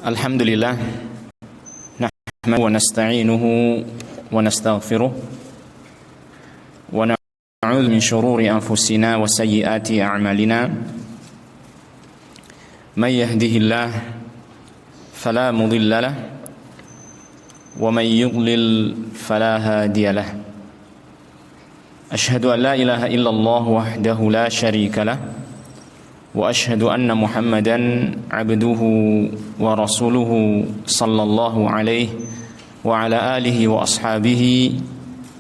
Alhamdulillah nahmaduhu wa nasta'inuhu wa nastaghfiruh wa na'udzu min shururi anfusina wa sayyiati a'malina may yahdihillah fala mudilla lahu wa may yudlil fala hadiya lahu asyhadu an la ilaha illallah wahdahu la syarika lahu wa asyhadu anna Muhammadan abduhu wa rasuluhu sallallahu alaihi wa ala alihi wa ashabihi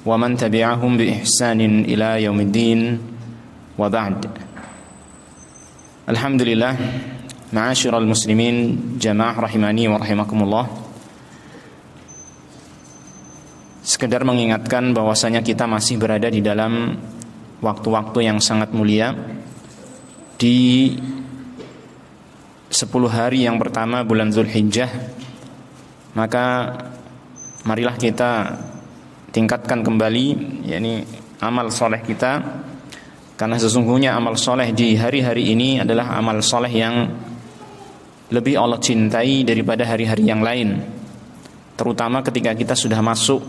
wa man tabi'ahum bi ihsanin ila yaumiddin wa ba'd. Alhamdulillah, ma'asyiral muslimin jamaah rahimani wa rahimakumullah. Sekedar mengingatkan bahwasanya kita masih berada di dalam waktu-waktu yang sangat mulia di 10 hari yang pertama bulan Zulhijjah. Maka marilah kita tingkatkan kembali yakni amal soleh kita, karena sesungguhnya amal soleh di hari-hari ini adalah amal soleh yang lebih Allah cintai daripada hari-hari yang lain, terutama ketika kita sudah masuk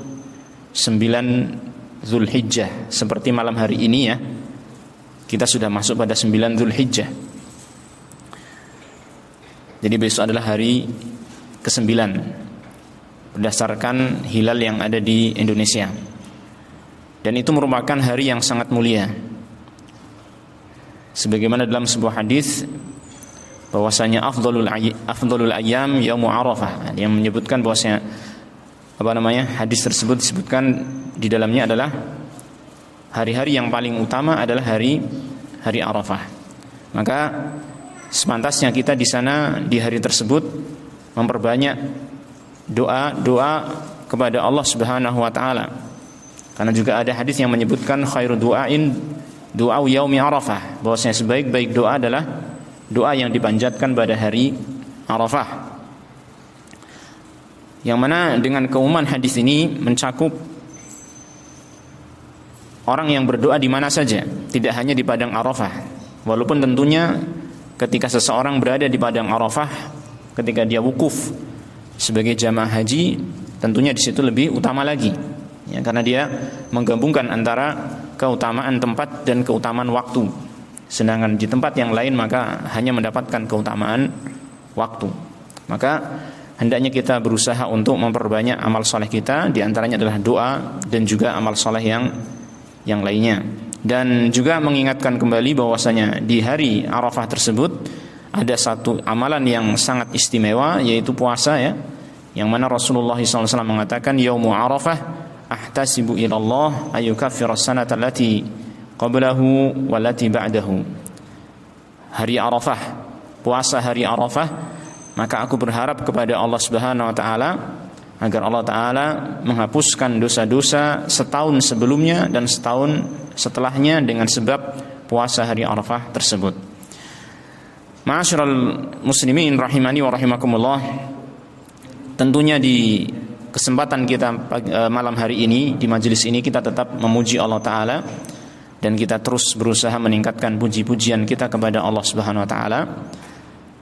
9 Zulhijjah seperti malam hari ini ya. Kita sudah masuk pada 9 Zulhijjah. Jadi besok adalah hari ke-9 berdasarkan hilal yang ada di Indonesia. Dan itu merupakan hari yang sangat mulia. Sebagaimana dalam sebuah hadis bahwasanya afdhalul ayyam yaumu Arafah, yang menyebutkan bahwasanya hadis tersebut disebutkan di dalamnya adalah hari-hari yang paling utama adalah hari Arafah. Maka sepantasnya kita di sana di hari tersebut memperbanyak doa kepada Allah Subhanahu wa taala. Karena juga ada hadis yang menyebutkan khairu du'ain du'au yaumi Arafah, bahwasanya sebaik-baik doa adalah doa yang dipanjatkan pada hari Arafah. Yang mana dengan keumuman hadis ini mencakup orang yang berdoa di mana saja, tidak hanya di padang Arafah. Walaupun tentunya ketika seseorang berada di padang Arafah, ketika dia wukuf sebagai jamaah haji, tentunya di situ lebih utama lagi, ya, karena dia menggabungkan antara keutamaan tempat dan keutamaan waktu. Sedangkan di tempat yang lain maka hanya mendapatkan keutamaan waktu. Maka hendaknya kita berusaha untuk memperbanyak amal soleh kita. Di antaranya adalah doa dan juga amal soleh yang lainnya. Dan juga mengingatkan kembali bahwasanya di hari Arafah tersebut ada satu amalan yang sangat istimewa, yaitu puasa ya, yang mana Rasulullah SAW mengatakan yaumu Arafah ahtasibu ilallah ayyukaffira sanata allati qablahu wallati ba'dahu. Hari Arafah, puasa hari Arafah, maka aku berharap kepada Allah Subhanahu wa taala agar Allah Ta'ala menghapuskan dosa-dosa setahun sebelumnya dan setahun setelahnya dengan sebab puasa hari Arafah tersebut. Ma'asyiral muslimin rahimani wa rahimakumullah, tentunya di kesempatan kita malam hari ini, di majelis ini kita tetap memuji Allah Ta'ala, dan kita terus berusaha meningkatkan puji-pujian kita kepada Allah Subhanahu wa taala,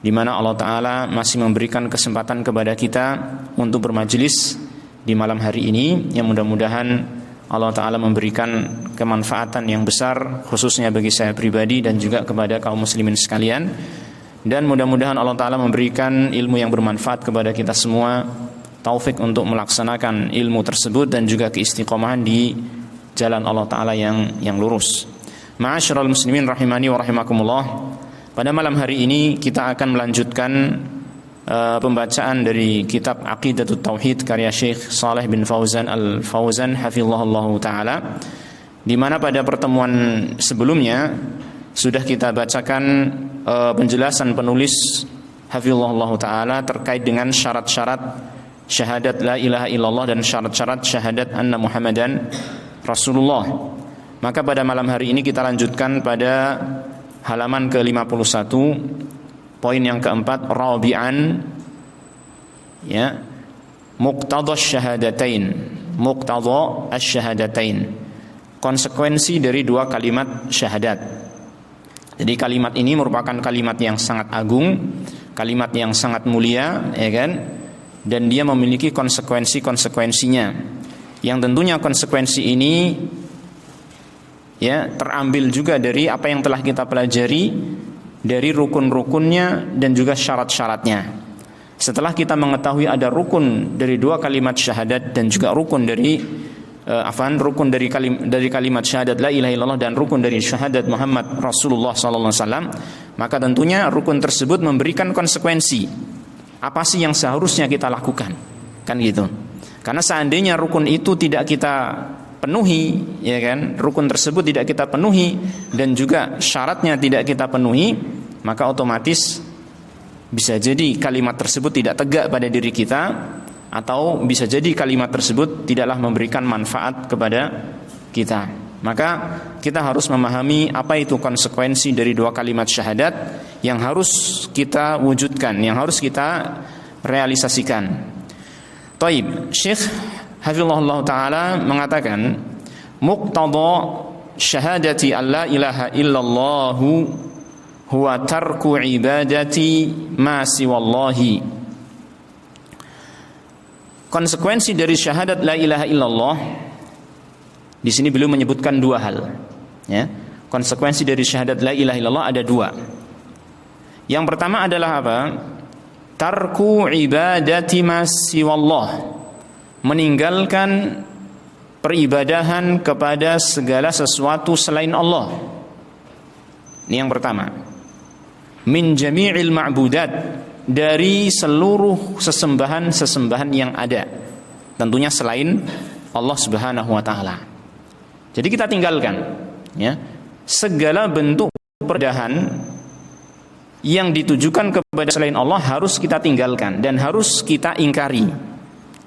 di mana Allah Ta'ala masih memberikan kesempatan kepada kita untuk bermajelis di malam hari ini, yang mudah-mudahan Allah Ta'ala memberikan kemanfaatan yang besar, khususnya bagi saya pribadi dan juga kepada kaum muslimin sekalian. Dan mudah-mudahan Allah Ta'ala memberikan ilmu yang bermanfaat kepada kita semua, taufik untuk melaksanakan ilmu tersebut dan juga keistiqomahan di jalan Allah Ta'ala yang lurus. Ma'asyiral muslimin rahimani wa rahimakumullah, pada malam hari ini kita akan melanjutkan pembacaan dari kitab Aqidatut Tauhid karya Syekh Shalih bin Fauzan Al-Fauzan hafizahullah taala, di mana pada pertemuan sebelumnya sudah kita bacakan penjelasan penulis hafizahullah taala terkait dengan syarat-syarat syahadat la ilaha illallah dan syarat-syarat syahadat anna Muhammadan Rasulullah. Maka pada malam hari ini kita lanjutkan pada halaman ke-51, poin yang keempat, rabi'an, ya, muqtadha syahadatain, muqtadha asyhadatain, konsekuensi dari dua kalimat syahadat. Jadi kalimat ini merupakan kalimat yang sangat agung, kalimat yang sangat mulia, ya kan? Dan dia memiliki konsekuensi-konsekuensinya. Yang tentunya konsekuensi ini ya terambil juga dari apa yang telah kita pelajari dari rukun-rukunnya dan juga syarat-syaratnya. Setelah kita mengetahui ada rukun dari dua kalimat syahadat dan juga rukun dari rukun dari kalimat syahadat la ilaha illallah dan rukun dari syahadat Muhammad Rasulullah sallallahu alaihi wasallam, maka tentunya rukun tersebut memberikan konsekuensi. Apa sih yang seharusnya kita lakukan? Kan gitu. Karena seandainya rukun itu tidak kita penuhi, ya kan? Rukun tersebut tidak kita penuhi dan juga syaratnya tidak kita penuhi, maka otomatis bisa jadi kalimat tersebut tidak tegak pada diri kita, atau bisa jadi kalimat tersebut tidaklah memberikan manfaat kepada kita. Maka kita harus memahami apa itu konsekuensi dari dua kalimat syahadat yang harus kita wujudkan, yang harus kita realisasikan. Taib, Syekh Hafizahullah Ta'ala mengatakan muqtada syahadati an la ilaha illallahu huwa tarku ibadati ma siwallahi. Konsekuensi dari syahadat la ilaha illallah, di sini beliau menyebutkan dua hal, ya. Konsekuensi dari syahadat la ilaha illallah ada dua. Yang pertama adalah apa? Tarku ibadati ma siwallah, meninggalkan peribadahan kepada segala sesuatu selain Allah. Ini yang pertama. Min jami'il ma'budat, dari seluruh sesembahan-sesembahan yang ada, tentunya selain Allah Subhanahu wa taala. Jadi kita tinggalkan, ya, segala bentuk peribadahan yang ditujukan kepada selain Allah harus kita tinggalkan dan harus kita ingkari.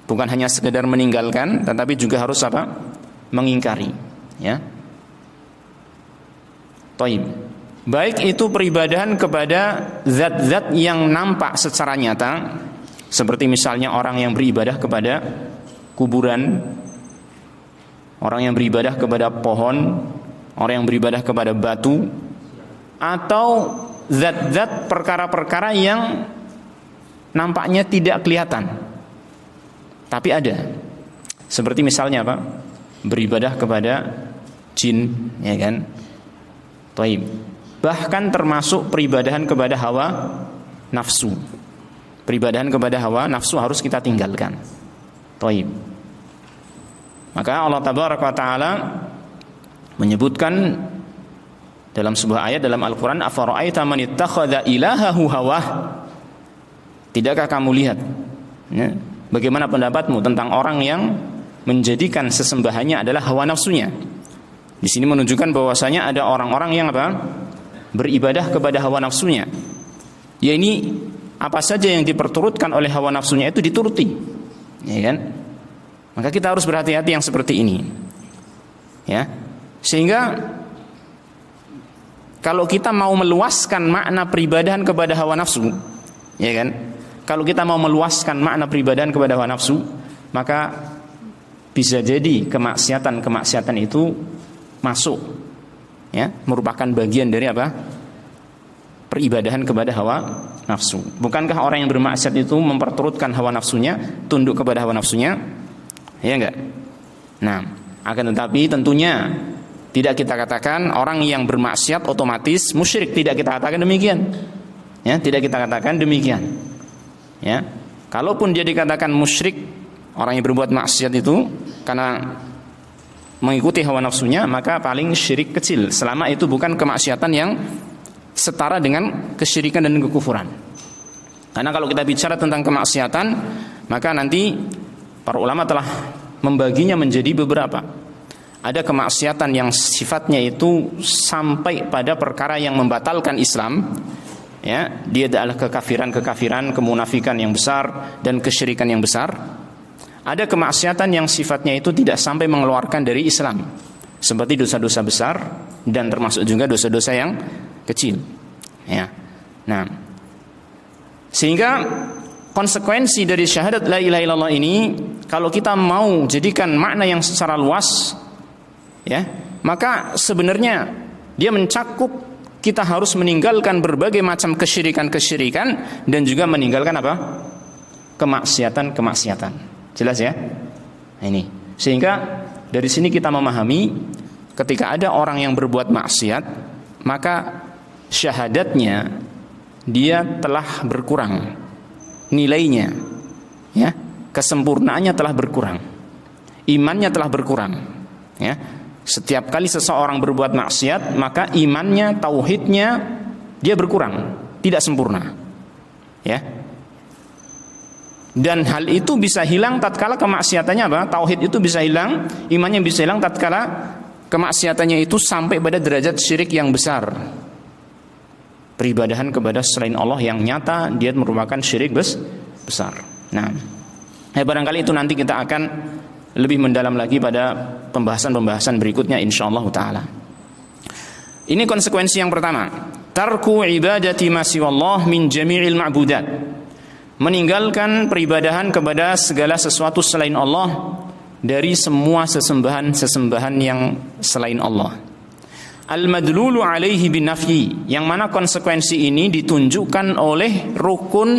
Bukan hanya sekedar meninggalkan, tetapi juga harus apa? Mengingkari, ya. Taib. Baik itu peribadahan kepada zat-zat yang nampak secara nyata, seperti misalnya orang yang beribadah kepada kuburan, orang yang beribadah kepada pohon, orang yang beribadah kepada batu, atau zat-zat perkara-perkara yang nampaknya tidak kelihatan tapi ada. Seperti misalnya apa? Beribadah kepada jin, ya kan? Taib. Bahkan termasuk peribadahan kepada hawa nafsu. Peribadahan kepada hawa nafsu harus kita tinggalkan. Taib. Maka Allah Tabaraka wa Ta'ala menyebutkan dalam sebuah ayat dalam Al-Quran, afara'aita man ittakhadha ilahahu hawah. Tidakkah kamu lihat, ya, bagaimana pendapatmu tentang orang yang menjadikan sesembahannya adalah hawa nafsunya? Di sini menunjukkan bahwasanya ada orang-orang yang apa? Beribadah kepada hawa nafsunya. Ya, ini apa saja yang diperturutkan oleh hawa nafsunya itu dituruti, ya kan? Maka kita harus berhati-hati yang seperti ini, ya. Sehingga kalau kita mau meluaskan makna peribadahan kepada hawa nafsu, ya kan? Kalau kita mau meluaskan makna peribadahan kepada hawa nafsu, maka bisa jadi kemaksiatan itu masuk, ya, merupakan bagian dari apa? Peribadahan kepada hawa nafsu. Bukankah orang yang bermaksiat itu memperturutkan hawa nafsunya, tunduk kepada hawa nafsunya? Ya enggak? Nah, akan tetapi tentunya tidak kita katakan orang yang bermaksiat otomatis musyrik, tidak kita katakan demikian. Ya, tidak kita katakan demikian. Ya. Kalaupun dia dikatakan musyrik, orang yang berbuat maksiat itu karena mengikuti hawa nafsunya, maka paling syirik kecil, selama itu bukan kemaksiatan yang setara dengan kesyirikan dan kekufuran. Karena kalau kita bicara tentang kemaksiatan, maka nanti para ulama telah membaginya menjadi beberapa. Ada kemaksiatan yang sifatnya itu sampai pada perkara yang membatalkan Islam, ya, dia adalah kekafiran, kemunafikan yang besar dan kesyirikan yang besar. Ada kemaksiatan yang sifatnya itu tidak sampai mengeluarkan dari Islam, seperti dosa-dosa besar dan termasuk juga dosa-dosa yang kecil, ya. Nah, sehingga konsekuensi dari syahadat la ilaha illallah ini, kalau kita mau jadikan makna yang secara luas, ya, maka sebenarnya dia mencakup kita harus meninggalkan berbagai macam kesyirikan-kesyirikan dan juga meninggalkan apa? Kemaksiatan-kemaksiatan. Jelas ya? Nah, ini. Sehingga dari sini kita memahami ketika ada orang yang berbuat maksiat, maka syahadatnya dia telah berkurang nilainya, ya, kesempurnaannya telah berkurang, imannya telah berkurang, ya. Setiap kali seseorang berbuat maksiat, maka imannya, tauhidnya dia berkurang, tidak sempurna, ya. Dan hal itu bisa hilang tatkala kemaksiatannya apa? Tauhid itu bisa hilang, imannya bisa hilang tatkala kemaksiatannya itu sampai pada derajat syirik yang besar. Peribadahan kepada selain Allah yang nyata dia merupakan syirik besar. Nah, barangkali itu nanti kita akan lebih mendalam lagi pada pembahasan-pembahasan berikutnya insyaallah taala. Ini konsekuensi yang pertama, tarku ibadati ma siwallah min jami'il ma'budat. Meninggalkan peribadahan kepada segala sesuatu selain Allah dari semua sesembahan-sesembahan yang selain Allah. Al-madlulu alaihi bin nafyi, yang mana konsekuensi ini ditunjukkan oleh rukun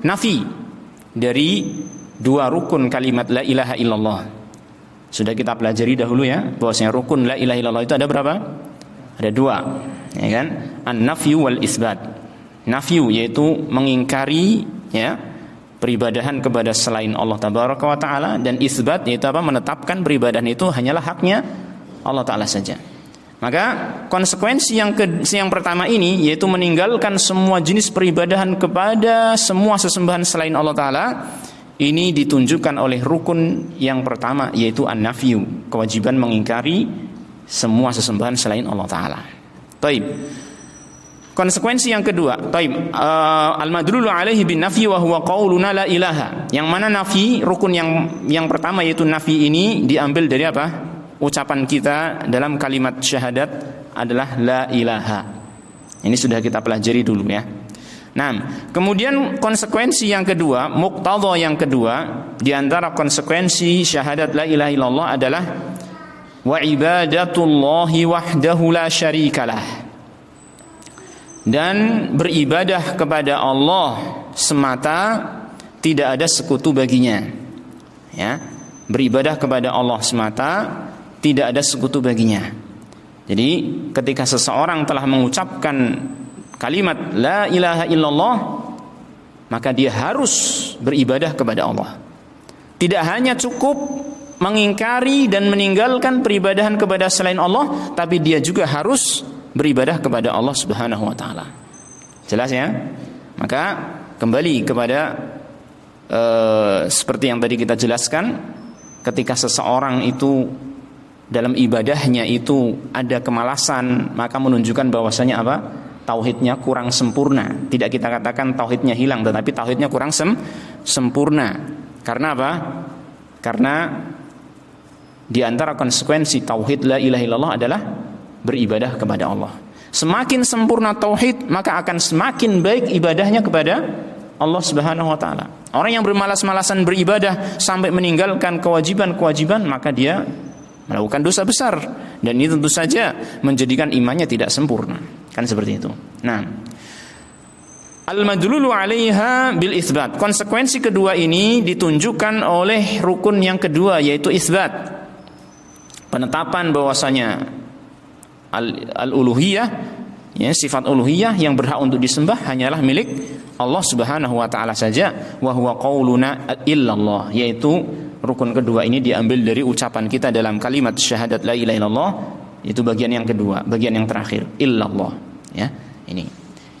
nafi dari dua rukun kalimat la ilaha illallah. Sudah kita pelajari dahulu ya, bahwasanya rukun la ilaha illallah itu ada berapa? Ada dua, ya kan? An-nafyu wal isbat. Nafyu yaitu mengingkari, ya, peribadahan kepada selain Allah tabaraka wa taala, dan isbat yaitu apa? Menetapkan peribadahan itu hanyalah haknya Allah taala saja. Maka konsekuensi yang pertama ini yaitu meninggalkan semua jenis peribadahan kepada semua sesembahan selain Allah taala. Ini ditunjukkan oleh rukun yang pertama yaitu an-nafyu, kewajiban mengingkari semua sesembahan selain Allah taala. Baik. Konsekuensi yang kedua, baik, al-madlulu alaihi bin nafyi wa huwa qauluna la ilaha. Yang mana nafi, rukun yang pertama yaitu nafi ini diambil dari apa? Ucapan kita dalam kalimat syahadat adalah la ilaha. Ini sudah kita pelajari dulu ya. Nah, kemudian konsekuensi yang kedua, muqtadha yang kedua di antara konsekuensi syahadat la ilaha illallah adalah wa ibadatullahi wahdahu la syarikalah. Dan beribadah kepada Allah semata, tidak ada sekutu baginya. Ya, beribadah kepada Allah semata, tidak ada sekutu baginya. Jadi ketika seseorang telah mengucapkan kalimat la ilaha illallah, maka dia harus beribadah kepada Allah. Tidak hanya cukup mengingkari dan meninggalkan peribadahan kepada selain Allah, tapi dia juga harus beribadah kepada Allah Subhanahu wa taala. Jelas ya? Maka kembali kepada seperti yang tadi kita jelaskan, ketika seseorang itu dalam ibadahnya itu ada kemalasan, maka menunjukkan bahwasanya apa? Tauhidnya kurang sempurna. Tidak kita katakan tauhidnya hilang, tetapi tauhidnya kurang sempurna. Karena apa? Karena di antara konsekuensi tauhid la ilaha illallah adalah beribadah kepada Allah. Semakin sempurna tauhid, maka akan semakin baik ibadahnya kepada Allah Subhanahu wa taala. Orang yang bermalas-malasan beribadah sampai meninggalkan kewajiban-kewajiban, maka dia melakukan dosa besar, dan ini tentu saja menjadikan imannya tidak sempurna. Kan seperti itu. Nah, al-madlulu 'alaiha bil itsbat. Konsekuensi kedua ini ditunjukkan oleh rukun yang kedua yaitu itsbat. Penetapan bahwasanya al-uluhiyah, ya, sifat uluhiyah yang berhak untuk disembah hanyalah milik Allah Subhanahu wa taala saja, wa huwa qauluna illallah, yaitu rukun kedua ini diambil dari ucapan kita dalam kalimat syahadat la ilaha illallah, itu bagian yang kedua, bagian yang terakhir, illallah, ya.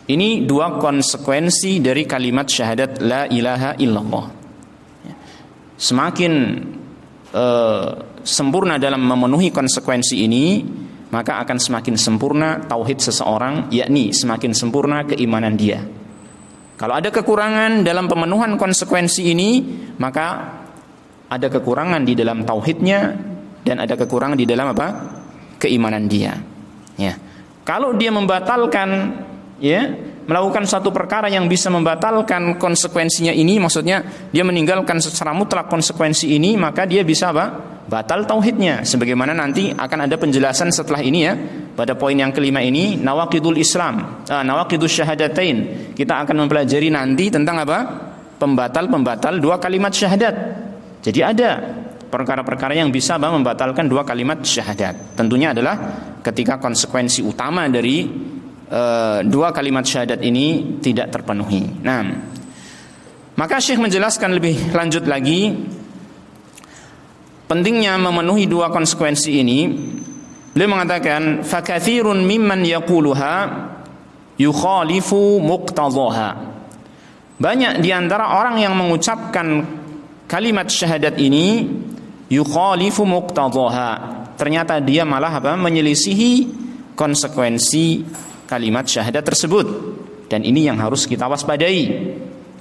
Ini dua konsekuensi dari kalimat syahadat la ilaha illallah. Semakin sempurna dalam memenuhi konsekuensi ini, maka akan semakin sempurna tauhid seseorang, yakni semakin sempurna keimanan dia. Kalau ada kekurangan dalam pemenuhan konsekuensi ini, maka ada kekurangan di dalam tauhidnya dan ada kekurangan di dalam apa? Keimanan dia. Ya. Kalau dia membatalkan, ya, melakukan satu perkara yang bisa membatalkan konsekuensinya ini, maksudnya dia meninggalkan secara mutlak konsekuensi ini, maka dia bisa apa? Batal tauhidnya. Sebagaimana nanti akan ada penjelasan setelah ini, ya, pada poin yang kelima ini, nawaqidul Islam, nawaqidus syahadatain. Kita akan mempelajari nanti tentang apa? Pembatal-pembatal dua kalimat syahadat. Jadi ada perkara-perkara yang bisa membatalkan dua kalimat syahadat. Tentunya adalah ketika konsekuensi utama dari dua kalimat syahadat ini tidak terpenuhi. Nah, maka Syekh menjelaskan lebih lanjut lagi pentingnya memenuhi dua konsekuensi ini. Beliau mengatakan, fakatsirun mimman yaquluha yukhalifu muqtadhaha. Banyak di antara orang yang mengucapkan kalimat syahadat ini yukhalifu muqtadhaha, ternyata dia malah apa? Menyelisihi konsekuensi kalimat syahadat tersebut. Dan ini yang harus kita waspadai.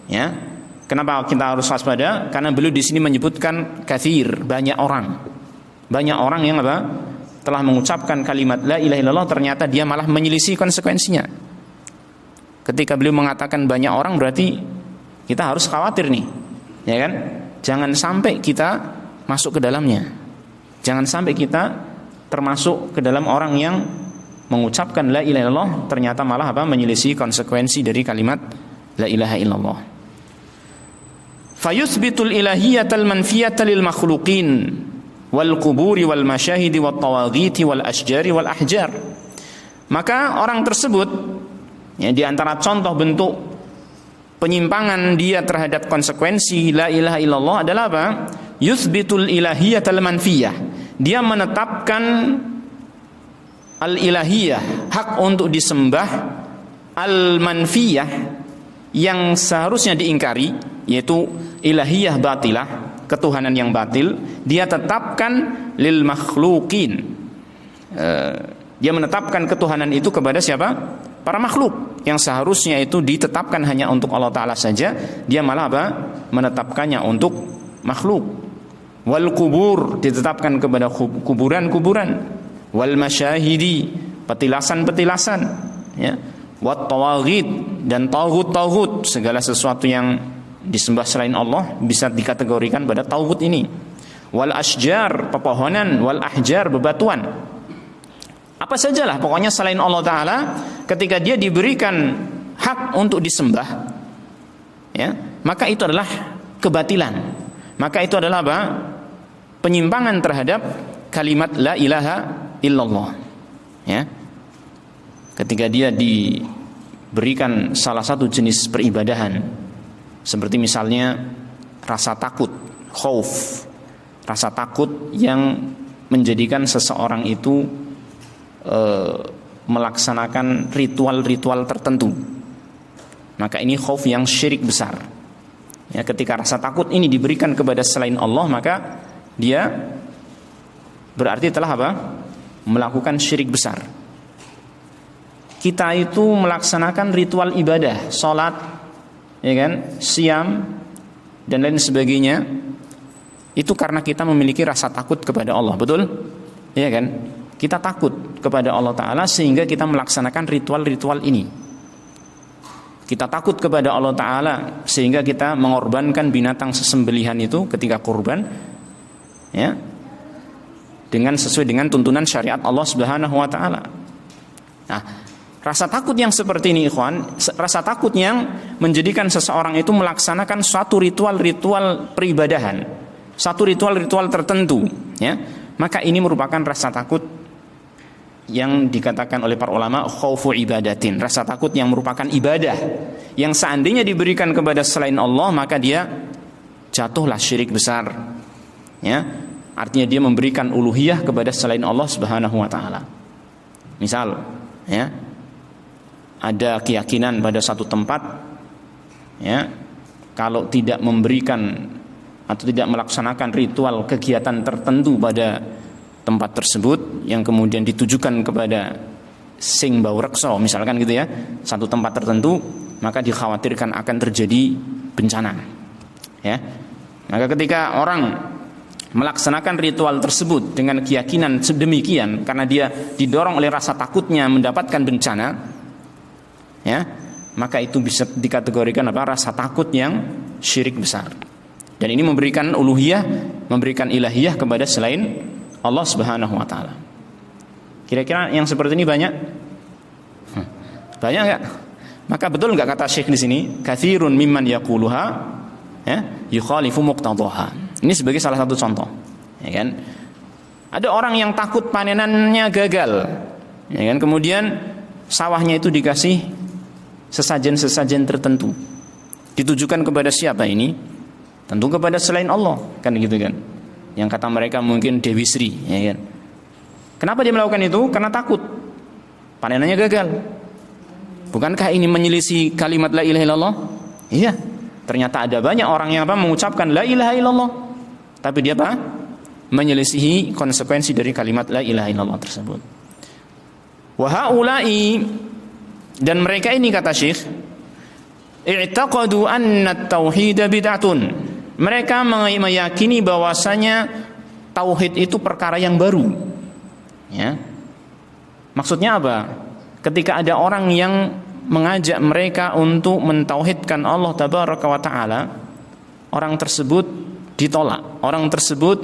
Ya. Kenapa kita harus waspada? Karena beliau di sini menyebutkan katsir, banyak orang. Banyak orang yang apa? Telah mengucapkan kalimat la ilaha illallah, ternyata dia malah menyelisih konsekuensinya. Ketika beliau mengatakan banyak orang, berarti kita harus khawatir nih, ya kan? Jangan sampai kita masuk ke dalamnya. Jangan sampai kita termasuk ke dalam orang yang mengucapkan la ilaha illallah, ternyata malah apa? Menyelisih konsekuensi dari kalimat la ilaha illallah. Fayuthbitul ilahiyatal manfiyata lil makhluqin wal quburi wal masyahidi wat tawaghiti wal asjari wal ahjar. Maka orang tersebut, ya, di antara contoh bentuk penyimpangan dia terhadap konsekuensi la ilaha illallah adalah apa? Yuthbitul ilahiyatal manfiyah. Dia menetapkan al-ilahiyah, hak untuk disembah, al-manfiyah, yang seharusnya diingkari, yaitu ilahiyah batilah, ketuhanan yang batil, dia tetapkan lil makhluqin. Dia menetapkan ketuhanan itu kepada siapa? Para makhluk, yang seharusnya itu ditetapkan hanya untuk Allah Ta'ala saja, dia malah apa? Menetapkannya untuk makhluk. Wal kubur, ditetapkan kepada kuburan-kuburan. Wal masyahidi, petilasan-petilasan, ya. Wat tawaghit, dan tauhid-tauhid, segala sesuatu yang disembah selain Allah bisa dikategorikan pada tauhid ini. Wal asjar, pepohonan, wal ahjar, bebatuan. Apa sajalah pokoknya selain Allah Ta'ala, ketika dia diberikan hak untuk disembah, ya, maka itu adalah kebatilan. Maka itu adalah apa? Penyimpangan terhadap kalimat la ilaha illallah, ya. Ketika dia diberikan salah satu jenis peribadahan, seperti misalnya rasa takut, khauf, rasa takut yang menjadikan seseorang itu melaksanakan ritual-ritual tertentu, maka ini khauf yang syirik besar. Ya, ketika rasa takut ini diberikan kepada selain Allah, maka dia berarti telah apa? Melakukan syirik besar. Kita itu melaksanakan ritual ibadah, sholat, ya kan, siam dan lain sebagainya, itu karena kita memiliki rasa takut kepada Allah, betul? Ya kan? Kita takut kepada Allah Ta'ala sehingga kita melaksanakan ritual-ritual ini. Kita takut kepada Allah Ta'ala sehingga kita mengorbankan binatang sesembelihan itu ketika kurban, ya, dengan sesuai dengan tuntunan syariat Allah Subhanahu wa Ta'ala. Nah, rasa takut yang seperti ini, ikhwan, rasa takut yang menjadikan seseorang itu melaksanakan suatu ritual-ritual peribadahan, satu ritual-ritual tertentu, ya, maka ini merupakan rasa takut yang dikatakan oleh para ulama khaufu ibadatin, rasa takut yang merupakan ibadah, yang seandainya diberikan kepada selain Allah, maka dia jatuhlah syirik besar, ya. Artinya dia memberikan uluhiyah kepada selain Allah Subhanahu wa Ta'ala. Misal, ya, ada keyakinan pada satu tempat, ya, kalau tidak memberikan atau tidak melaksanakan ritual kegiatan tertentu pada tempat tersebut yang kemudian ditujukan kepada sing bau rekso, misalkan gitu ya, satu tempat tertentu, maka dikhawatirkan akan terjadi bencana, ya. Maka ketika orang melaksanakan ritual tersebut dengan keyakinan sedemikian karena dia didorong oleh rasa takutnya mendapatkan bencana, ya, maka itu bisa dikategorikan apa? Rasa takut yang syirik besar. Dan ini memberikan uluhiyah, memberikan ilahiyah kepada selain Allah Subhanahu wa Ta'ala. Kira-kira yang seperti ini banyak? Banyak enggak? Maka betul enggak kata Syekh di sini, katsirun mimman yaquluha ya, yukhalifu muqtadaha. Ini sebagai salah satu contoh, ya kan? Ada orang yang takut panenannya gagal, ya kan? Kemudian sawahnya itu dikasih sesajen-sesajen tertentu. Ditujukan kepada siapa ini? Tentu kepada selain Allah, kan gitu kan? Yang kata mereka mungkin Dewi Sri, ya kan? Kenapa dia melakukan itu? Karena takut panenannya gagal. Bukankah ini menyelisih kalimat la ilaha illallah? Iya. Ternyata ada banyak orang yang mengucapkan la ilaha illallah, tapi dia menyelisihi konsekuensi dari kalimat la ilaha illallah tersebut. Wa haula'i, dan mereka ini kata Syekh, i'taqadu anna at-tauhid bid'atun. Mereka meyakini bahwasanya tauhid itu perkara yang baru. Ya. Maksudnya apa? Ketika ada orang yang mengajak mereka untuk mentauhidkan Allah tabaraka wa taala, orang tersebut ditolak. Orang tersebut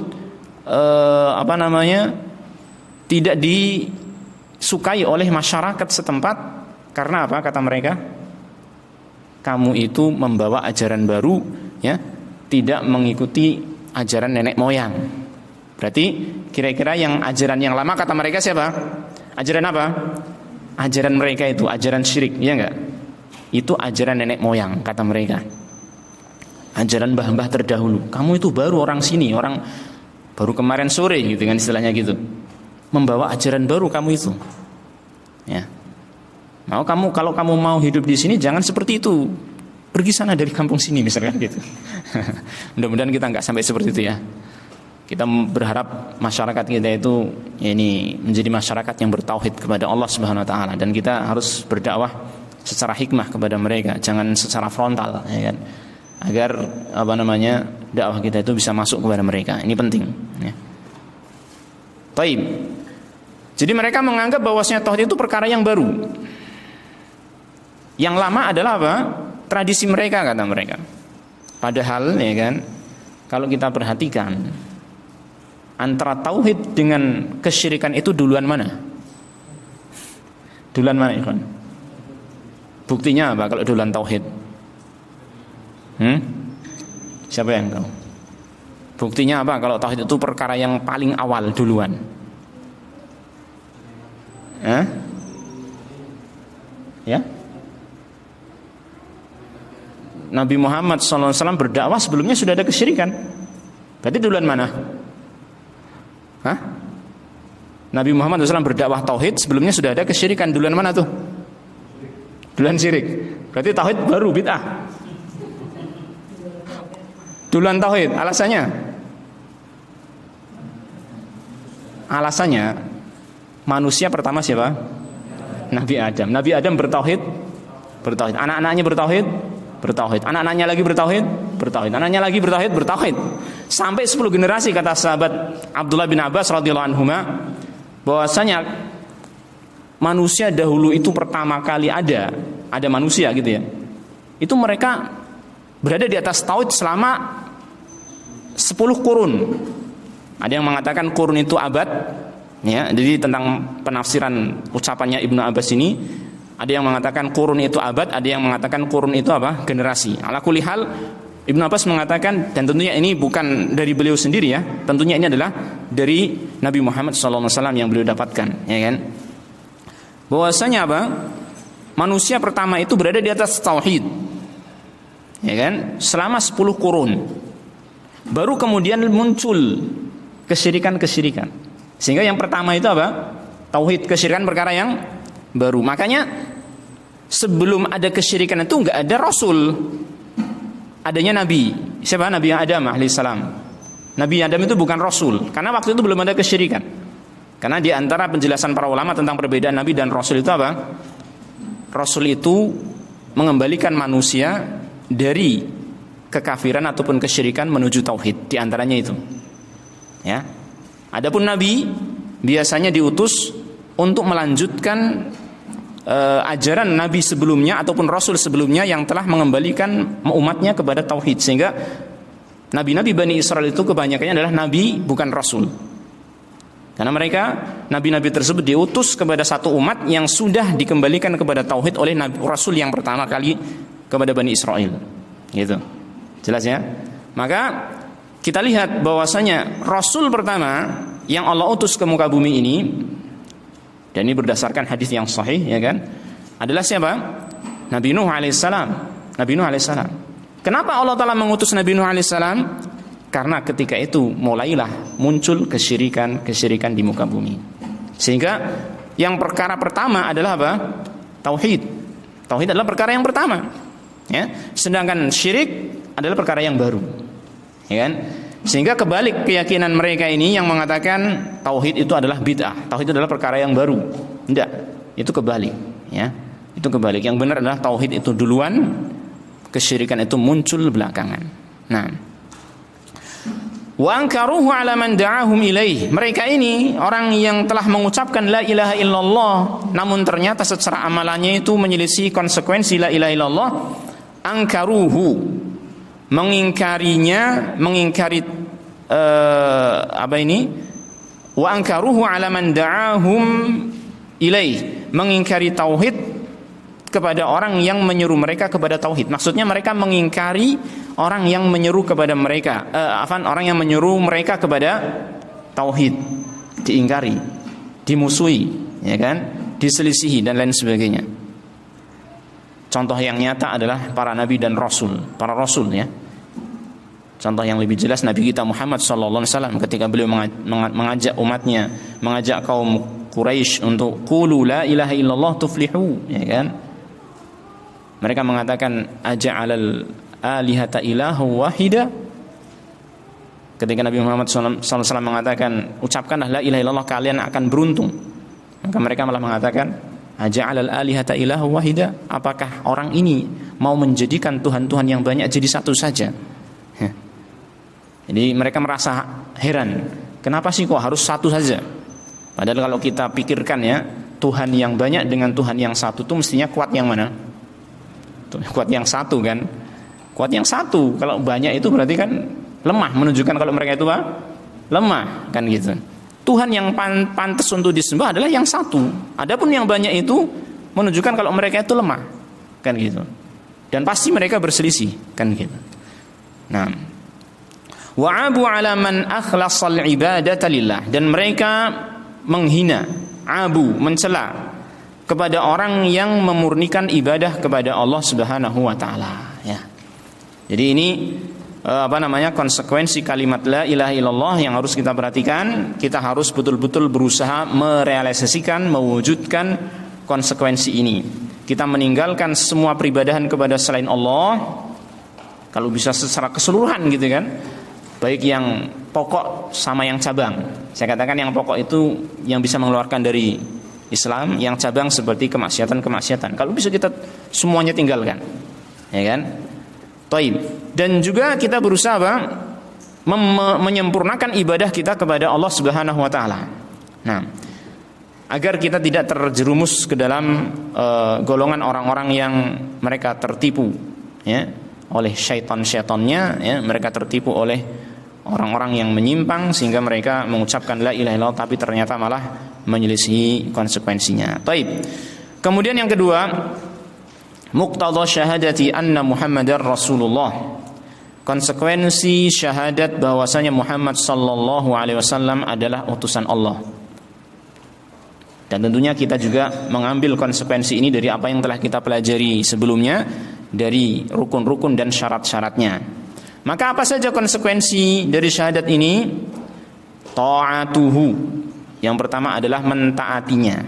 tidak disukai oleh masyarakat setempat. Karena apa? Kata mereka, kamu itu membawa ajaran baru, ya, tidak mengikuti ajaran nenek moyang. Berarti kira-kira yang ajaran yang lama kata mereka siapa? Ajaran apa? Ajaran mereka itu ajaran syirik, ya enggak? Itu ajaran nenek moyang kata mereka. Ajaran mbah-mbah terdahulu. Kamu itu baru orang sini, orang baru kemarin sore gitu kan istilahnya gitu. Membawa ajaran baru kamu itu. Ya. Kalau kamu mau hidup di sini jangan seperti itu. Pergi sana dari kampung sini misalkan gitu. Mudah-mudahan kita enggak sampai seperti itu ya. Kita berharap masyarakat kita itu ini menjadi masyarakat yang bertauhid kepada Allah Subhanahu wa taala, dan kita harus berdakwah secara hikmah kepada mereka, jangan secara frontal, ya kan? Agar dakwah kita itu bisa masuk kepada mereka. Ini penting, ya. Baik. Jadi mereka menganggap bahwasanya tauhid itu perkara yang baru. Yang lama adalah apa? Tradisi mereka, kata mereka. Padahal, ya kan, kalau kita perhatikan antara tauhid dengan kesyirikan itu duluan mana? Duluan mana, ikhwan? Buktinya apa kalau duluan tauhid? Siapa yang tahu? Buktinya apa kalau tauhid itu perkara yang paling awal duluan? Ya? Nabi Muhammad SAW berdakwah sebelumnya sudah ada kesyirikan. Berarti duluan mana? Nabi Muhammad SAW berdakwah tauhid sebelumnya sudah ada kesyirikan. Duluan mana tuh? Duluan syirik. Berarti tauhid baru bid'ah. Duluan tauhid. Alasannya manusia pertama siapa? Nabi Adam. Nabi Adam bertauhid. Anak-anaknya bertauhid. Anak-anaknya lagi bertauhid. Anaknya lagi bertauhid. Sampai 10 generasi, kata sahabat Abdullah bin Abbas radhiyallahu anhuma, bahwasanya manusia dahulu itu pertama kali ada manusia gitu ya. Itu mereka berada di atas tauhid selama 10 kurun. Ada yang mengatakan kurun itu abad, ya. Jadi tentang penafsiran ucapannya Ibnu Abbas ini, ada yang mengatakan kurun itu abad, ada yang mengatakan kurun itu apa? Generasi. Ala kulli hal, Ibnu Abbas mengatakan, dan tentunya ini bukan dari beliau sendiri ya, tentunya ini adalah dari Nabi Muhammad SAW yang beliau dapatkan, ya kan? Bahwasanya apa? Manusia pertama itu berada di atas tauhid, ya kan? Selama 10 kurun. Baru kemudian muncul kesyirikan. Sehingga yang pertama itu apa? Tauhid, kesyirikan perkara yang baru. Makanya sebelum ada kesyirikan itu enggak ada rasul. Adanya nabi. Siapa? Nabi Adam alaihissalam. Nabi Adam itu bukan rasul, karena waktu itu belum ada kesyirikan. Karena di antara penjelasan para ulama tentang perbedaan nabi dan rasul itu apa? Rasul itu mengembalikan manusia dari kekafiran ataupun kesyirikan menuju tauhid, di antaranya itu. Ya. Adapun nabi biasanya diutus untuk melanjutkan ajaran nabi sebelumnya ataupun rasul sebelumnya yang telah mengembalikan umatnya kepada tauhid. Sehingga nabi-nabi Bani Israel itu kebanyakannya adalah nabi, bukan rasul. Karena mereka, nabi-nabi tersebut diutus kepada satu umat yang sudah dikembalikan kepada tauhid oleh Rasul yang pertama kali kepada Bani Israel. Gitu. Jelas ya? Maka kita lihat bahwasanya Rasul pertama yang Allah utus ke muka bumi ini, dan ini berdasarkan hadis yang sahih, ya kan, adalah siapa? Nabi Nuh alaihissalam. Nabi Nuh alaihissalam. Kenapa Allah Ta'ala mengutus Nabi Nuh alaihissalam? Karena ketika itu mulailah muncul kesyirikan di muka bumi. Sehingga yang perkara pertama adalah apa? Tauhid. Tauhid adalah perkara yang pertama. Ya. Sedangkan syirik adalah perkara yang baru. Ya kan? Sehingga kebalik keyakinan mereka ini yang mengatakan tauhid itu adalah bid'ah. Tauhid adalah perkara yang baru. Tidak, itu kebalik. Ya. Itu kebalik. Yang benar adalah tauhid itu duluan, kesyirikan itu muncul belakangan. Nah, wa ankaruhu ala man da'ahum ilaih. Mereka ini orang yang telah mengucapkan la ilaha illallah, namun ternyata secara amalannya itu menyelisih konsekuensi la ilaha illallah. Angkaruhu, mengingkari apa ini? Wa ankaruhu ala man da'ahum ilaih, mengingkari tauhid kepada orang yang menyeru mereka kepada tauhid. Maksudnya mereka mengingkari orang yang menyeru kepada mereka, orang yang menyeru mereka kepada tauhid, diingkari, dimusuhi, ya kan, diselisihi dan lain sebagainya. Contoh yang nyata adalah para nabi dan rasul, para rasul, ya. Contoh yang lebih jelas Nabi kita Muhammad SAW ketika beliau mengajak umatnya, mengajak kaum Quraisy untuk qulu la ilaha illallah tuflihu, ya kan. Mereka mengatakan aja'alal alihata ilahu wahida. Ketika Nabi Muhammad SAW mengatakan ucapkanlah la ilaha illallah kalian akan beruntung, maka mereka malah mengatakan aja'alal alihata ilahu wahida, apakah orang ini mau menjadikan Tuhan-Tuhan yang banyak jadi satu saja? Jadi mereka merasa heran, kenapa sih kok harus satu saja? Padahal kalau kita pikirkan, ya, Tuhan yang banyak dengan Tuhan yang satu itu mestinya kuat yang mana? Kuat yang satu kan? Kuat yang satu. Kalau banyak itu berarti kan lemah, menunjukkan kalau mereka itu apa? Lemah, kan gitu. Tuhan yang pantas untuk disembah adalah yang satu. Adapun yang banyak itu menunjukkan kalau mereka itu lemah, kan gitu. Dan pasti mereka berselisih, kan gitu. Nah, wa'abu ala man akhlasal ibadata lillah, dan mereka menghina, abu, mencela kepada orang yang memurnikan ibadah kepada Allah Subhanahu wa taala, ya. Jadi ini konsekuensi kalimat la ilaha illallah yang harus kita perhatikan. Kita harus betul-betul berusaha merealisasikan, mewujudkan konsekuensi ini. Kita meninggalkan semua peribadahan kepada selain Allah, kalau bisa secara keseluruhan gitu kan. Baik yang pokok sama yang cabang. Saya katakan yang pokok itu yang bisa mengeluarkan dari Islam, yang cabang seperti kemaksiatan. Kalau bisa kita semuanya tinggalkan, ya kan? Taib. Dan juga kita berusaha menyempurnakan ibadah kita kepada Allah Subhanahu wa taala. Nah, agar kita tidak terjerumus ke dalam golongan orang-orang yang mereka tertipu, ya, oleh syaitan-syaitannya, ya, mereka tertipu oleh orang-orang yang menyimpang sehingga mereka mengucapkan la ilaha illallah tapi ternyata malah menyelisihi konsekuensinya. Taib. Kemudian yang kedua, muqtadha syahadati anna Muhammadar Rasulullah. Konsekuensi syahadat bahwasanya Muhammad sallallahu alaihi wasallam adalah utusan Allah. Dan tentunya kita juga mengambil konsekuensi ini dari apa yang telah kita pelajari sebelumnya, dari rukun-rukun dan syarat-syaratnya. Maka apa saja konsekuensi dari syahadat ini? Ta'atuhu. Yang pertama adalah mentaatinya.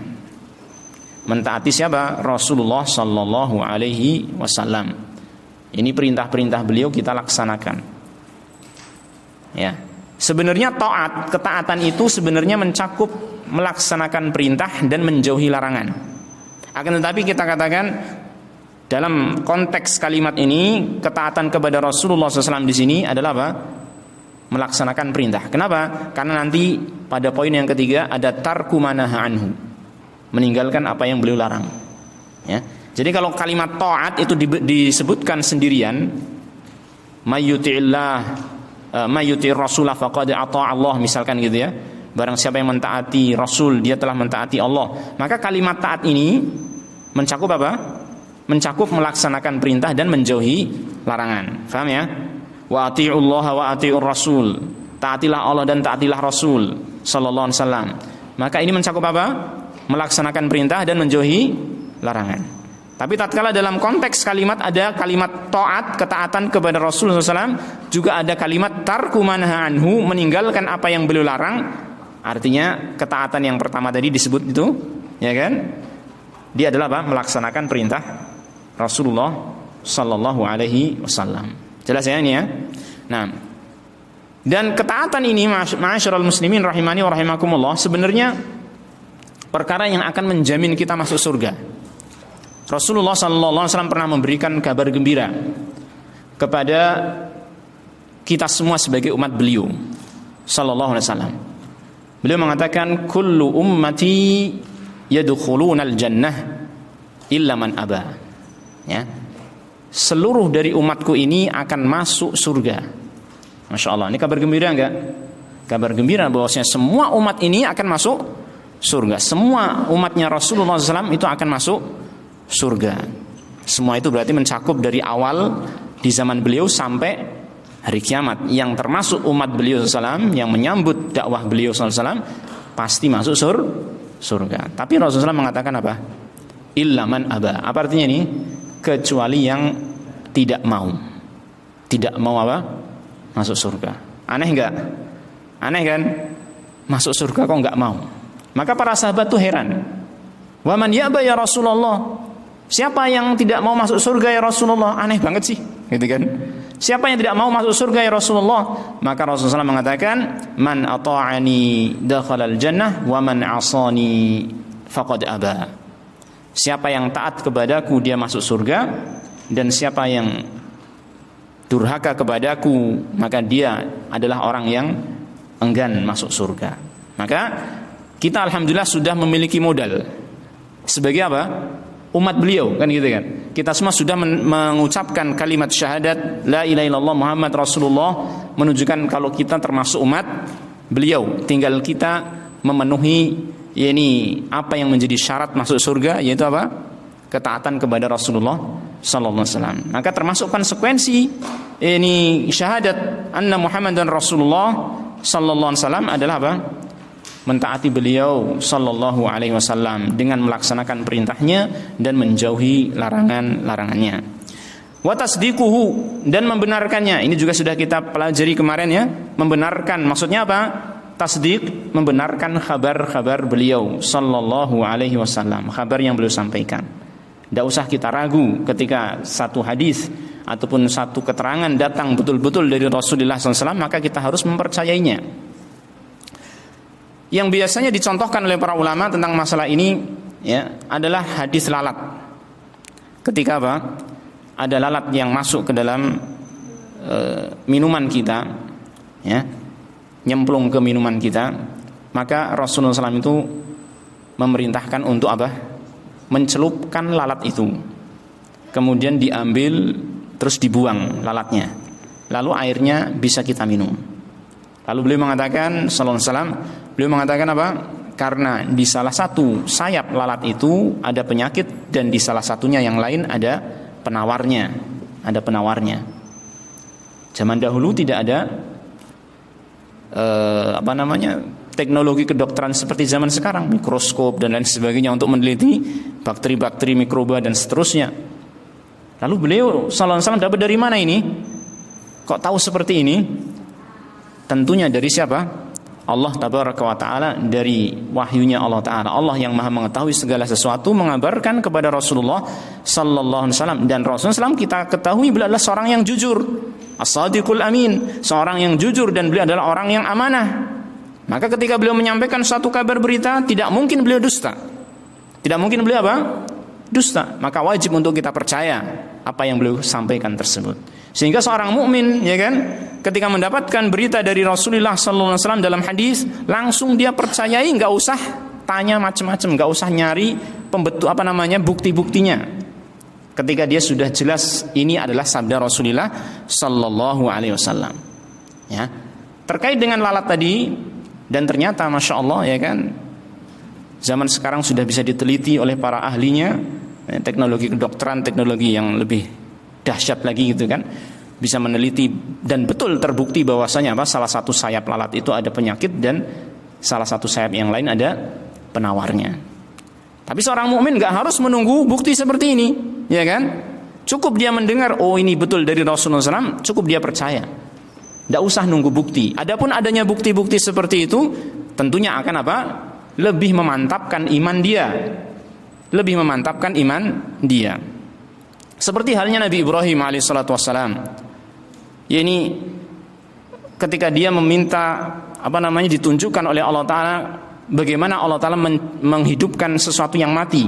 Mentaati siapa? Rasulullah sallallahu alaihi wasallam. Ini perintah-perintah beliau kita laksanakan. Ya. Sebenarnya taat, ketaatan itu sebenarnya mencakup melaksanakan perintah dan menjauhi larangan. Akan tetapi kita katakan dalam konteks kalimat ini, ketaatan kepada Rasulullah SAW di sini adalah apa? Melaksanakan perintah. Kenapa? Karena nanti pada poin yang ketiga ada tarku manaha anhu, meninggalkan apa yang beliau larang. Ya. Jadi kalau kalimat taat itu disebutkan sendirian, mayyuti'illah, mayyuti'ir rasulah faqad ata'a Allah, misalkan gitu ya. Barang siapa yang mentaati Rasul, dia telah mentaati Allah. Maka kalimat taat ini mencakup apa? Mencakup melaksanakan perintah dan menjauhi larangan. Faham ya? Wa atiullaha wa atiur rasul. Taatilah Allah dan taatilah Rasul sallallahu alaihi wasallam. Maka ini mencakup apa? Melaksanakan perintah dan menjauhi larangan. Tapi tatkala dalam konteks kalimat ada kalimat taat, ketaatan kepada Rasul sallallahu alaihi wasallam, juga ada kalimat tarku manha anhu, meninggalkan apa yang beliau larang. Artinya ketaatan yang pertama tadi disebut itu, ya kan? Dia adalah apa? Melaksanakan perintah Rasulullah sallallahu alaihi wasallam. Jelas ya ini ya? Nah, dan ketaatan ini ma'asyiral muslimin rahimani wa rahimakumullah sebenarnya perkara yang akan menjamin kita masuk surga. Rasulullah sallallahu alaihi wasallam pernah memberikan kabar gembira kepada kita semua sebagai umat beliau sallallahu alaihi wasallam. Beliau mengatakan kullu ummati yadkhulunal jannah illa man aba. Ya. Seluruh dari umatku ini akan masuk surga. Masya Allah, ini kabar gembira enggak? Kabar gembira bahwasanya semua umat ini akan masuk surga. Semua umatnya Rasulullah SAW itu akan masuk surga. Semua itu berarti mencakup dari awal di zaman beliau sampai hari kiamat. Yang termasuk umat beliau SAW yang menyambut dakwah beliau SAW pasti masuk surga. Tapi Rasulullah SAW mengatakan apa? Illa man aba. Apa artinya ini? Kecuali yang tidak mau. Tidak mau apa? Masuk surga. Aneh enggak? Aneh kan? Masuk surga kok enggak mau. Maka para sahabat tuh heran. Wa man ya'ba ya Rasulullah? Siapa yang tidak mau masuk surga ya Rasulullah? Aneh banget sih, gitu kan? Siapa yang tidak mau masuk surga ya Rasulullah? Maka Rasulullah mengatakan, man ata'ani dakhalal jannah wa man 'asani faqad aba. Siapa yang taat kepadaku dia masuk surga, dan siapa yang durhaka kepadaku maka dia adalah orang yang enggan masuk surga. Maka kita alhamdulillah sudah memiliki modal sebagai apa? Umat beliau, kan gitu kan. Kita semua sudah mengucapkan kalimat syahadat la ilaha illallah Muhammad Rasulullah, menunjukkan kalau kita termasuk umat beliau. Tinggal kita memenuhi ini apa yang menjadi syarat masuk surga, yaitu apa? Ketaatan kepada Rasulullah sallallahu alaihi wasallam. Maka termasuk konsekuensi ini syahadat anna Muhammadan Rasulullah sallallahu alaihi wasallam adalah apa? Mentaati beliau sallallahu alaihi wasallam dengan melaksanakan perintahnya dan menjauhi larangannya. Wa tasdiquhu, dan membenarkannya. Ini juga sudah kita pelajari kemarin ya. Membenarkan maksudnya apa? Tasdiq, membenarkan kabar-kabar beliau sallallahu alaihi wasallam, kabar yang beliau sampaikan. Tidak usah kita ragu ketika satu hadis ataupun satu keterangan datang betul-betul dari Rasulullah SAW, maka kita harus mempercayainya. Yang biasanya dicontohkan oleh para ulama tentang masalah ini ya adalah hadis lalat. Ketika apa? Ada lalat yang masuk ke dalam minuman kita, ya, nyemplung ke minuman kita, maka Rasulullah SAW itu memerintahkan untuk apa? Mencelupkan lalat itu, kemudian diambil terus dibuang lalatnya, lalu airnya bisa kita minum. Lalu beliau mengatakan sallallahu alaihi wasallam, beliau mengatakan apa? Karena di salah satu sayap lalat itu ada penyakit, dan di salah satunya yang lain ada penawarnya, Zaman dahulu tidak ada teknologi kedokteran seperti zaman sekarang, mikroskop dan lain sebagainya untuk meneliti bakteri-bakteri, mikroba dan seterusnya. Lalu beliau sallallahu alaihi wasallam dapat dari mana ini? Kok tahu seperti ini? Tentunya dari siapa? Allah tabaraka wa taala, dari wahyunya Allah taala. Allah yang maha mengetahui segala sesuatu mengabarkan kepada Rasulullah sallallahu alaihi wasallam, dan Rasulullah SAW kita ketahui beliau adalah seorang yang jujur, as-sadiqul amin, seorang yang jujur, dan beliau adalah orang yang amanah. Maka ketika beliau menyampaikan suatu kabar berita, tidak mungkin beliau dusta. Tidak mungkin beliau apa? Dusta. Maka wajib untuk kita percaya apa yang beliau sampaikan tersebut. Sehingga seorang mukmin, ya kan, ketika mendapatkan berita dari Rasulullah SAW dalam hadis, langsung dia percayai, nggak usah tanya macam-macam, nggak usah nyari bukti-buktinya. Ketika dia sudah jelas ini adalah sabda Rasulullah sallallahu alaihi wasallam. Ya. Terkait dengan lalat tadi, Dan ternyata Masya Allah ya kan, zaman sekarang sudah bisa diteliti oleh para ahlinya, teknologi kedokteran, teknologi yang lebih dahsyat lagi gitu kan, bisa meneliti dan betul terbukti bahwasanya salah satu sayap lalat itu ada penyakit dan salah satu sayap yang lain ada penawarnya. Tapi seorang mukmin nggak harus menunggu bukti seperti ini, ya kan? Cukup dia mendengar, oh ini betul dari Rasulullah SAW, cukup dia percaya. Tidak usah nunggu bukti. Adapun adanya bukti-bukti seperti itu, tentunya akan apa? Lebih memantapkan iman dia. Lebih memantapkan iman dia. Seperti halnya Nabi Ibrahim alaihissalam. Ya ini ketika dia meminta ditunjukkan oleh Allah Ta'ala bagaimana Allah Ta'ala menghidupkan sesuatu yang mati.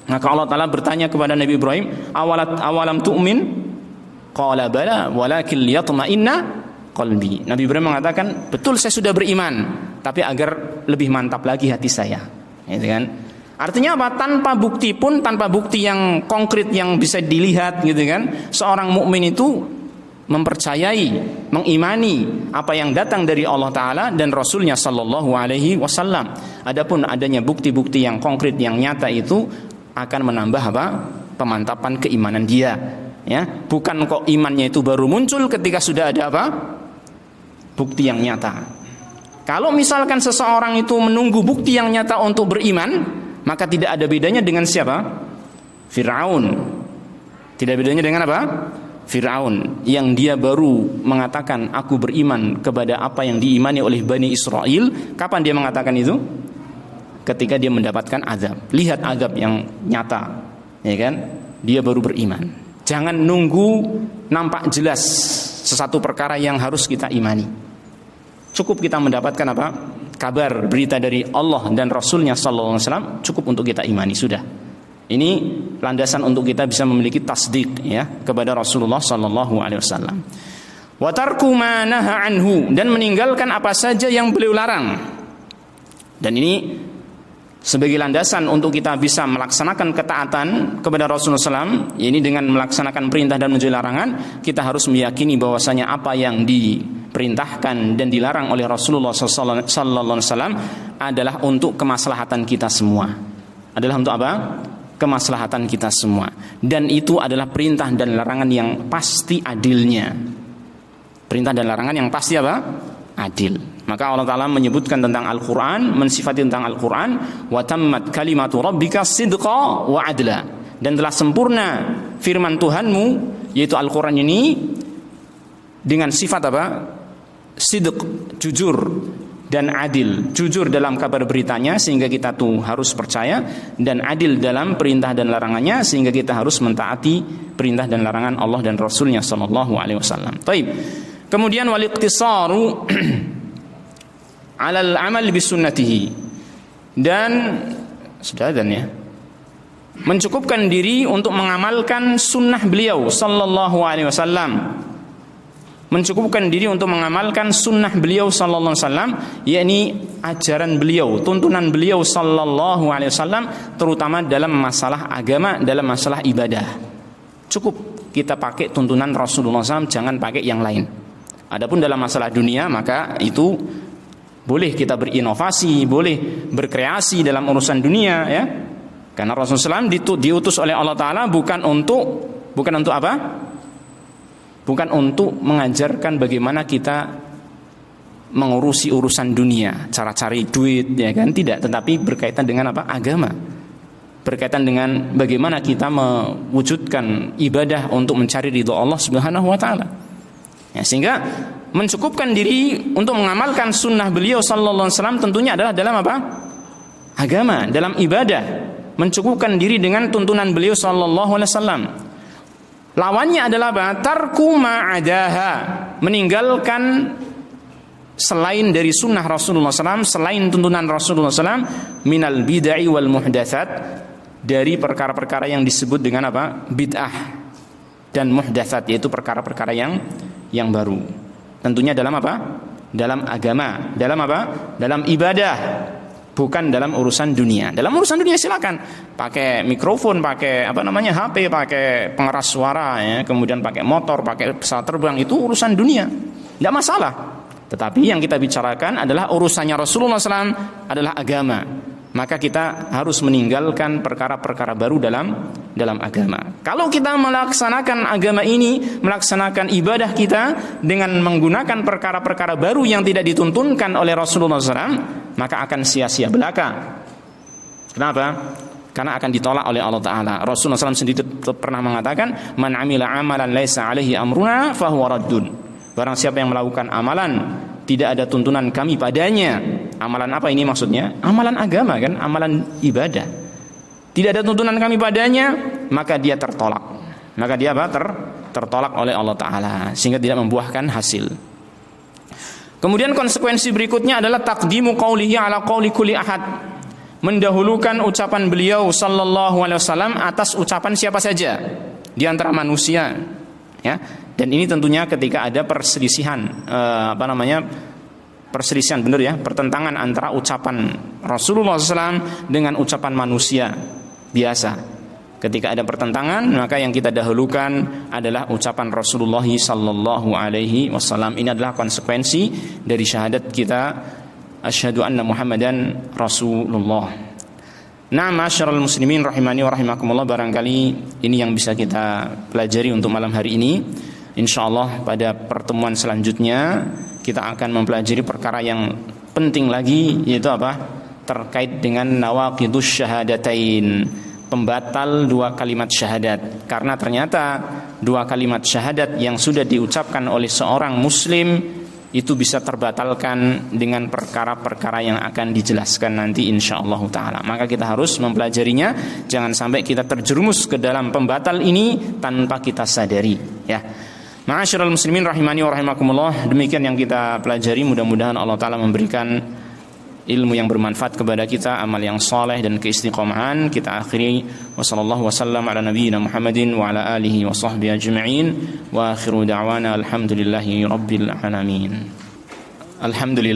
Maka Allah Ta'ala bertanya kepada Nabi Ibrahim, awalam tu'min? Qala bala walakin liyatma'inna qalbi. Nabi Ibrahim mengatakan, betul saya sudah beriman, tapi agar lebih mantap lagi hati saya. Gitu kan? Artinya apa? Tanpa bukti pun, tanpa bukti yang konkret yang bisa dilihat, gitu kan? Seorang mukmin itu mempercayai, mengimani apa yang datang dari Allah Ta'ala dan Rasulnya Sallallahu Alaihi Wasallam. Adapun adanya bukti-bukti yang konkret yang nyata itu akan menambah pemantapan keimanan dia. Ya, bukan kok imannya itu baru muncul ketika sudah ada bukti yang nyata. Kalau misalkan seseorang itu menunggu bukti yang nyata untuk beriman, maka tidak ada bedanya dengan siapa? Fir'aun. Tidak bedanya dengan apa? Fir'aun, yang dia baru mengatakan aku beriman kepada apa yang diimani oleh Bani Israel. Kapan dia mengatakan itu? Ketika dia mendapatkan azab. Lihat azab yang nyata, ya kan? Dia baru beriman. Jangan nunggu nampak jelas sesuatu perkara yang harus kita imani. Cukup kita mendapatkan apa? Kabar, berita dari Allah dan Rasulnya Sallallahu Alaihi Wasallam, cukup untuk kita imani, sudah. Ini landasan untuk kita bisa memiliki tasdik ya kepada Rasulullah Sallallahu Alaihi Wasallam. Wa tarku ma naha anhu, dan meninggalkan apa saja yang beliau larang. Dan ini sebagai landasan untuk kita bisa melaksanakan ketaatan kepada Rasulullah SAW. Ini dengan melaksanakan perintah dan menjauhi larangan, kita harus meyakini bahwasanya apa yang diperintahkan dan dilarang oleh Rasulullah SAW adalah untuk kemaslahatan kita semua. Adalah untuk apa? Kemaslahatan kita semua. Dan itu adalah perintah dan larangan yang pasti adilnya. Perintah dan larangan yang pasti apa? Adil. Maka Allah Ta'ala menyebutkan tentang Al-Quran, mensifati tentang Al-Quran, wa tammat kalimatu rabbika sidqa wa adla, dan telah sempurna firman Tuhanmu, yaitu Al-Quran ini, dengan sifat apa? Sidq, jujur, dan adil. Jujur dalam kabar beritanya sehingga kita tuh harus percaya, dan adil dalam perintah dan larangannya sehingga kita harus mentaati perintah dan larangan Allah dan Rasulnya Sallallahu Alaihi Wasallam. Baik. Kemudian wal-iqtisaru alal amal bisunnatihi, dan sudah dan ya, mencukupkan diri untuk mengamalkan sunnah beliau Sallallahu Alaihi Wasallam. Mencukupkan diri untuk mengamalkan sunnah beliau Sallallahu Alaihi Wasallam, yakni ajaran beliau, tuntunan beliau Sallallahu Alaihi Wasallam, terutama dalam masalah agama, dalam masalah ibadah. Cukup kita pakai tuntunan Rasulullah SAW, jangan pakai yang lain. Adapun dalam masalah dunia, maka itu boleh kita berinovasi, boleh berkreasi dalam urusan dunia, ya. Karena Rasulullah SAW diutus oleh Allah Ta'ala bukan untuk apa? Bukan untuk mengajarkan bagaimana kita mengurusi urusan dunia, cara cari duit, ya kan? Tidak, tetapi berkaitan dengan apa? Agama. Berkaitan dengan bagaimana kita mewujudkan ibadah untuk mencari ridho Allah Subhanahu wa Ta'ala. Ya, sehingga mencukupkan diri untuk mengamalkan sunnah beliau Sallallahu Alaihi Wasallam tentunya adalah dalam apa? Agama, dalam ibadah. Mencukupkan diri dengan tuntunan beliau Sallallahu Alaihi Wasallam. Lawannya adalah apa? Tarku ma'adaha, meninggalkan selain dari sunnah Rasulullah SAW, selain tuntunan Rasulullah SAW, minal bid'ah wal muhdatsat, dari perkara-perkara yang disebut dengan apa? Bid'ah dan muhdatsat, yaitu perkara-perkara yang baru. Tentunya dalam apa? Dalam agama. Dalam apa? Dalam ibadah. Bukan dalam urusan dunia. Dalam urusan dunia silakan pakai mikrofon, pakai HP, pakai pengeras suara, ya, kemudian pakai motor, pakai pesawat terbang, itu urusan dunia, tidak masalah. Tetapi yang kita bicarakan adalah urusannya Rasulullah SAW adalah agama. Maka kita harus meninggalkan perkara-perkara baru dalam agama. Kalau kita melaksanakan agama ini, melaksanakan ibadah kita dengan menggunakan perkara-perkara baru yang tidak dituntunkan oleh Rasulullah SAW, maka akan sia-sia belaka. Kenapa? Karena akan ditolak oleh Allah Ta'ala. Rasulullah SAW sendiri pernah mengatakan, Man amila amalan laisa alaihi amruna fahuwa raddun. Barang siapa yang melakukan amalan tidak ada tuntunan kami padanya. Amalan apa ini maksudnya? Amalan agama kan, amalan ibadah. Tidak ada tuntunan kami padanya, maka dia tertolak. Maka dia apa? Tertolak oleh Allah Ta'ala, sehingga tidak membuahkan hasil. Kemudian konsekuensi berikutnya adalah taqdimu qaulihi ala qauli kulli ahad. Mendahulukan ucapan beliau sallallahu alaihi wasallam atas ucapan siapa saja di antara manusia, ya. Dan ini tentunya ketika ada perselisihan perselisihan benar ya, pertentangan antara ucapan Rasulullah SAW dengan ucapan manusia biasa. Ketika ada pertentangan, maka yang kita dahulukan adalah ucapan Rasulullah sallallahu alaihi wasallam. Ini adalah konsekuensi dari syahadat kita asyhadu anna Muhammadan Rasulullah. Nah, masyarul muslimin rahimani wa rahimakumullah, barangkali ini yang bisa kita pelajari untuk malam hari ini. Insyaallah pada pertemuan selanjutnya kita akan mempelajari perkara yang penting lagi, yaitu apa? Terkait dengan nawaqidus syahadatain, pembatal dua kalimat syahadat. Karena ternyata dua kalimat syahadat yang sudah diucapkan oleh seorang muslim itu bisa terbatalkan dengan perkara-perkara yang akan dijelaskan nanti insyaallah ta'ala. Maka kita harus mempelajarinya, jangan sampai kita terjerumus ke dalam pembatal ini tanpa kita sadari, ya. Ma'asyiral muslimin rahimani wa rahimakumullah, demikian yang kita pelajari. Mudah-mudahan Allah Ta'ala memberikan ilmu yang bermanfaat kepada kita, amal yang saleh dan keistiqomahan. Kita akhiri wa sallallahu wasallam ala nabiyyina Muhammadin wa ala alihi wa sahbihi ajma'in, wa akhiru da'wana alhamdulillahi rabbil alamin. Alhamdulillah.